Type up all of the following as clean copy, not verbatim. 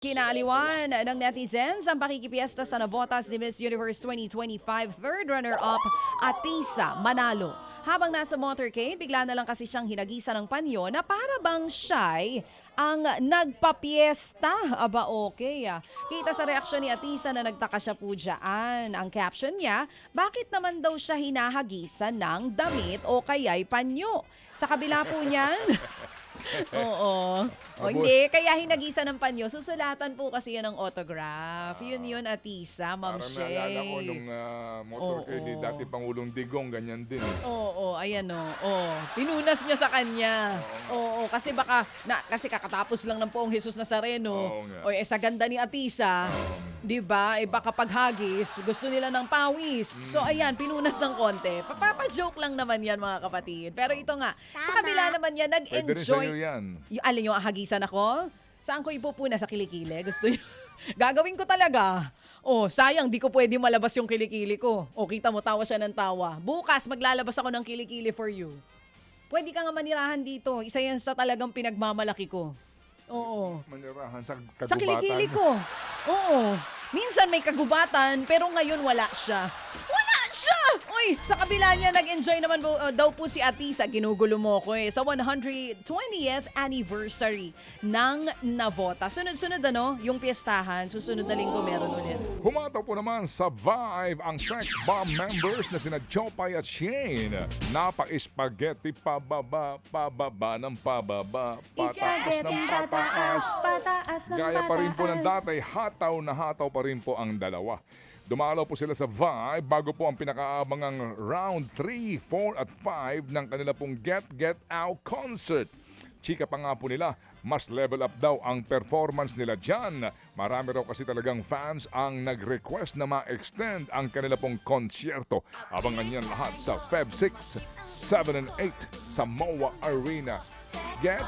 Kinaliwan ng netizens ang pakikipiesta sa nabotas ni Miss Universe 2025 third runner-up Atisa Manalo. Habang nasa motorcade, bigla na lang kasi siyang hinagisa ng panyo na para bang siya'y ang nagpapiesta. Aba okay ah. Kita sa reaksyon ni Atisa na nagtaka siya po dyan. Ang caption niya, bakit naman daw siya hinahagisan ng damit o kaya'y panyo? Sa kabila po niyan, oo. O hindi, kaya hinagisa ng panyo. Susulatan po kasi yan ng autograph. Yun, Atisa, Ma'am Parang Shay. naalala ko nung motorcade ni dati Pangulong Digong, ganyan din. Oo, ayan o. Pinunas niya sa kanya. Oo, kasi baka, kasi kakatapos lang ng Poong Jesus Nazareno. Oo nga. O sa ganda ni Atisa, di ba? Baka paghagis, gusto nila ng pawis. So ayan, pinunas ng konti. Papajoke lang naman yan mga kapatid. Pero ito nga, sa kabila naman yan, Pwede rin sa'yo nag-enjoy. yan. Alin yung hagisan ako? Saan ko ipupuna? Sa kilikili? Gusto niyo? Gagawin ko talaga. Sayang, di ko pwede malabas yung kilikili ko. Kita mo, tawa siya ng tawa. Bukas, maglalabas ako ng kilikili for you. Pwede ka nga manirahan dito. Isa yan sa talagang pinagmamalaki ko. Oo. Manirahan sa kagubatan. Sa kilikili ko. Oo. Minsan may kagubatan, pero ngayon wala siya. Wala siya! Uy, sa kabila niya, nag-enjoy naman daw po si Atisa. Ginugulo mo ko sa 120th anniversary ng Navota. Sunod-sunod yung piyestahan. Susunod na linggo meron ulit. Humataw po naman sa Vibe ang Sex Bomb members na sina Chopay at Shane. Napa-spaghetti pababa ng pababa, pataas ng pataas. Pataas ng Gaya pa rin po ng pataas. dati, hataw na hataw pa rin po ang dalawa. Dumalaw po sila sa Vibe bago po ang pinakaabangang round 3, 4 at 5 ng kanila pong Get Out concert. Chika pa nga po nila, mas level up daw ang performance nila dyan. Marami raw kasi talagang fans ang nag-request na ma-extend ang kanila pong konsyerto. Abangan yan lahat sa Feb 6, 7 and 8 sa MOA Arena. Get.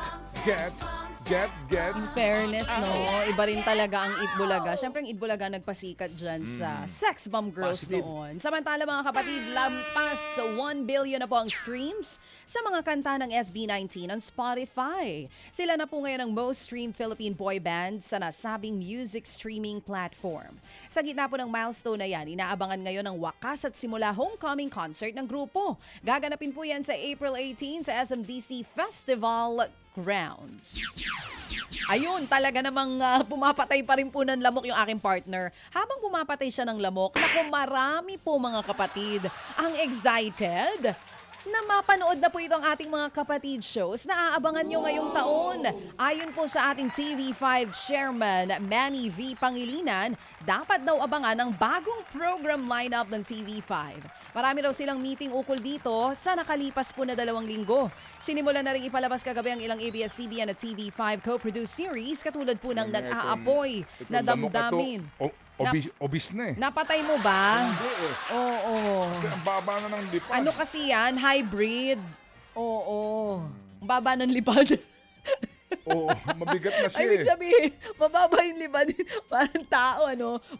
In fairness, no, iba rin talaga ang Itbulaga. Siyempre, ang Itbulaga nagpasikat dyan sa Sex Bomb Girls Positive. noon. Samantala mga kapatid, lampas sa 1 billion na po ang streams sa mga kanta ng SB19 on Spotify. Sila na po ngayon ang most streamed Philippine boy band sa nasabing music streaming platform. Sa gitna po ng milestone na yan, inaabangan ngayon ang wakas at simula homecoming concert ng grupo. Gaganapin po yan sa April 18 sa SMDC Festival Grounds. Ayun, talaga namang pumapatay pa rin po ng lamok yung aking partner. Habang pumapatay siya ng lamok, naku, marami po mga kapatid ang excited na mapanood na po itong ating mga kapatid shows na aabangan nyo ngayong taon. Ayon po sa ating TV5 chairman Manny V. Pangilinan, dapat daw abangan ang bagong program lineup ng TV5. Marami raw silang meeting ukol dito sa nakalipas po na 2 linggo. Sinimulan na rin ipalabas kagabi ang ilang ABS-CBN at TV5 co-produced series katulad po ng Nag-aapoy na Damdamin. Obis na eh. Napatay mo ba? Hindi eh. Oo. Kasi ang baba na ng lipad. Ano kasi yan? Hybrid. Oo. Ang baba ng lipad. Oo, mabigat na siya Ibig eh. sabihin, mababa yung lipad. Parang tao,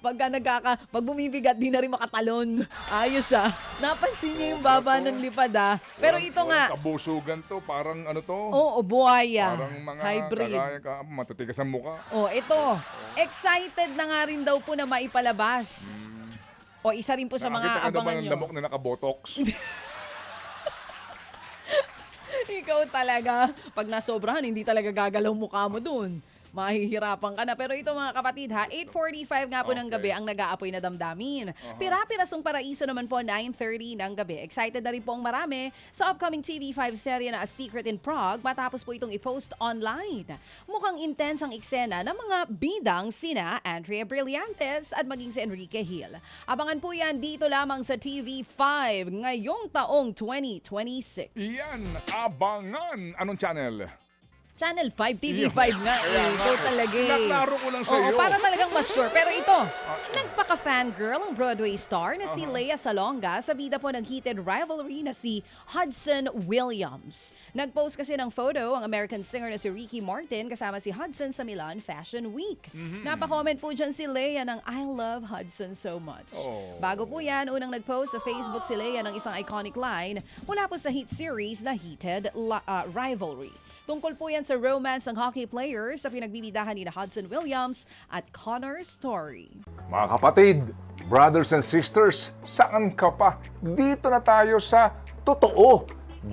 pag bumibigat, di na rin makatalon. Ayos Napansin niyo yung baba ng lipad Pero ito nga, Kabusugan to, parang ano to? buhaya. Parang mga Hybrid. kagaya ka, matatigas ang muka. Ito. Excited na nga rin daw po na maipalabas. Isa rin po sa mga Nakakita ka na ba abangan ng nyo. lamok na nakabotox? Ikaw talaga, pag nasobrahan, hindi talaga gagalaw mukha mo dun. Mahihirapan ka na. Pero ito mga kapatid 8:45 nga po ng Okay. gabi ang nag-aapoy na Damdamin. Pira-pirasong Paraiso naman po 9:30 ng gabi. Excited na rin po ang marami sa upcoming TV5 serye na A Secret in Prague matapos po itong i-post online. Mukhang intense ang eksena ng mga bidang sina Andrea Brillantes at maging si Enrique Hill. Abangan po yan dito lamang sa TV5 ngayong taong 2026. Yan, abangan. Anong channel? Channel 5, TV5 nga Ikaw talaga Naklaro ko lang sa'yo. Para talagang mas sure. Pero ito, nagpaka-fangirl ang Broadway star na si Lea Salonga sa bida po ng heated rivalry na si Hudson Williams. Nag-post kasi ng photo ang American singer na si Ricky Martin kasama si Hudson sa Milan Fashion Week. Napa-comment po dyan si Lea ng I love Hudson so much. Bago po yan, unang nag-post sa Facebook si Lea ng isang iconic line mula po sa hit series na Heated Rivalry. Tungkol po yan sa romance ng hockey players sa pinagbibidahan ni Hudson Williams at Connor Story. Mga kapatid, brothers and sisters, saan ka pa? Dito na tayo sa totoo.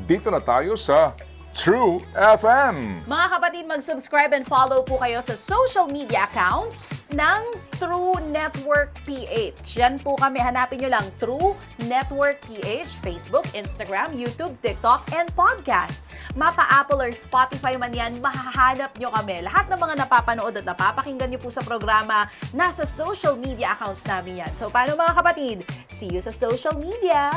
Dito na tayo sa True FM. Mga kapatid, mag-subscribe and follow po kayo sa social media accounts ng True Network PH. Yan po kami. Hanapin nyo lang True Network PH, Facebook, Instagram, YouTube, TikTok, and podcast. Mapa Apple or Spotify man yan, mahahanap nyo kami. Lahat ng mga napapanood at napapakinggan nyo po sa programa, nasa social media accounts namin yan. So, paano mga kapatid? See you sa social media!